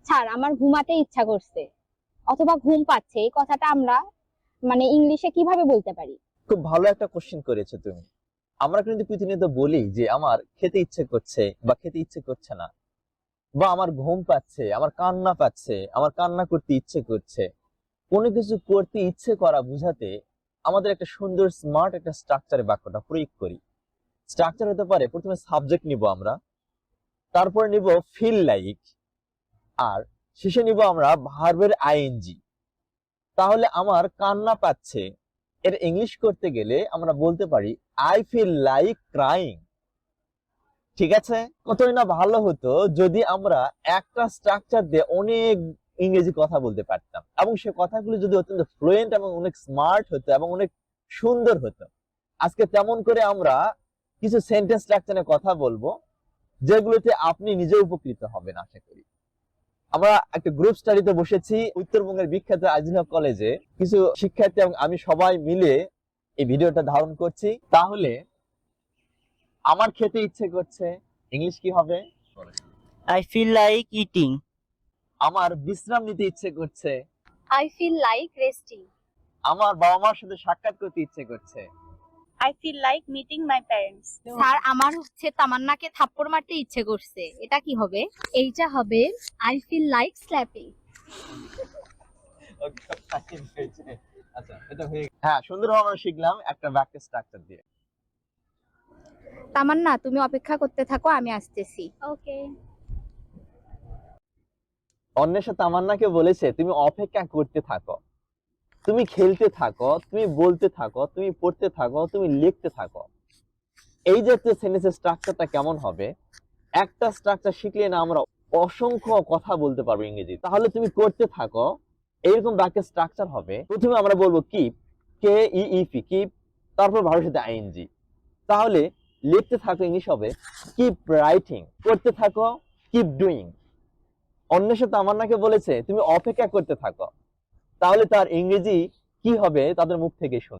Sir আমার ঘুমাতে ইচ্ছা করছে অথবা ঘুম পাচ্ছে, এই কথাটা আমরা মানে ইংলিশে কিভাবে বলতে পারি? খুব ভালো একটা কোশ্চেন করেছো তুমি। আমরা কিন্তু প্রতিনিয়ত বলি যে আমার খেতে ইচ্ছে করছে বা খেতে ইচ্ছে করছে না, বা আমার ঘুম পাচ্ছে, আমার কান্না পাচ্ছে, আমার কান্না করতে ইচ্ছে করছে। কোনো কিছু করতে ইচ্ছে করা বোঝাতে আমাদের একটা সুন্দর স্মার্ট একটা স্ট্রাকচারে বাক্যটা প্রয়োগ করি। স্ট্রাকচার হতে পারে, প্রথমে সাবজেক্ট নিব আমরা, তারপরে নিব ফিল লাইক, আর শেষে নিব আমরা ভার্বের আইএনজি। তাহলে আমার কান্না পাচ্ছে এর ইংলিশ করতে গেলে আমরা বলতে পারি আই ফিল লাইক ক্রাইং। ঠিক আছে, কতই না ভালো হতো যদি আমরা একটা স্ট্রাকচার দিয়ে অনেক ইংরেজি কথা বলতে পারতাম, এবং সে কথাগুলো যদি অত্যন্ত ফ্লুয়েন্ট এবং অনেক স্মার্ট হতো এবং অনেক সুন্দর হতো। আজকে তেমন করে আমরা কিছু সেন্টেন্স স্ট্রাকচারে কথা বলবো, যেগুলোতে আপনি নিজে উপকৃত হবেন আশা করি। আমরা একটা গ্রুপ স্টাডিতে বসেছি উত্তরবঙ্গের বিখ্যাত আজিনা কলেজে। কিছু শিক্ষার্থী এবং আমি সবাই মিলে এই ভিডিওটা ধারণ করছি। তাহলে আমার খেতে ইচ্ছে করছে ইংলিশ কি হবে? I feel like eating. আমার বিশ্রাম নিতে ইচ্ছে করছে। I feel like resting. আমার বাবা মার সাথে সাক্ষাৎ করতে ইচ্ছে করছে। I feel like meeting my parents. Sir আমার তামান্নাকে থাপ্পড় মারতে ইচ্ছে করছে, এটা কি হবে? এইটা হবে আই ফিল লাইক স্ল্যাপিং। আচ্ছা, এটা হয়ে হ্যাঁ, সুন্দরভাবে আমরা শিখলাম একটা বাক্যের স্ট্রাকচার দিয়ে। তামান্না তুমি অপেক্ষা করতে থাকো, আমি আসতেছি। ওকে। অন্বেষা তামান্নাকে বলেছে তুমি অপেক্ষা করতে থাকো, তুমি খেলতে থাকো, তুমি বলতে থাকো, তুমি পড়তে থাকো, তুমি লিখতে থাকো। এই জাতীয় সেন্টেন্সের স্ট্রাকচারটা কেমন হবে? একটা স্ট্রাকচার শিখলে না আমরা অসংখ্য কথা বলতে পারবো ইংরেজি। তাহলে তুমি করতে থাকো, এইরকম বাক্যের স্ট্রাকচার হবে। প্রথমে আমরা বলবো কিপ, কে ই ই পি, কিপ, তারপর ভার্বের সাথে আইএনজি। তাহলে লিখতে থাকো ইংলিশ হবে কিপ রাইটিং, করতে থাকো কিপ ডুইং। অন্বেষা তামান্নাকে বলেছে তুমি অপেক্ষা করতে থাকো, তাহলে তার ইংরেজি কি হবে তাদের মুখ থেকে শুন।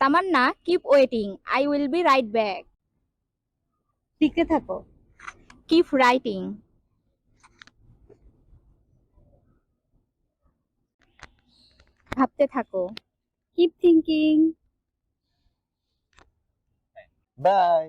Tamanna keep waiting, I will be right back. লিখতে থাকো কিপ রাইটিং। ভাবতে থাকো কিপ থিংকিং। বাই।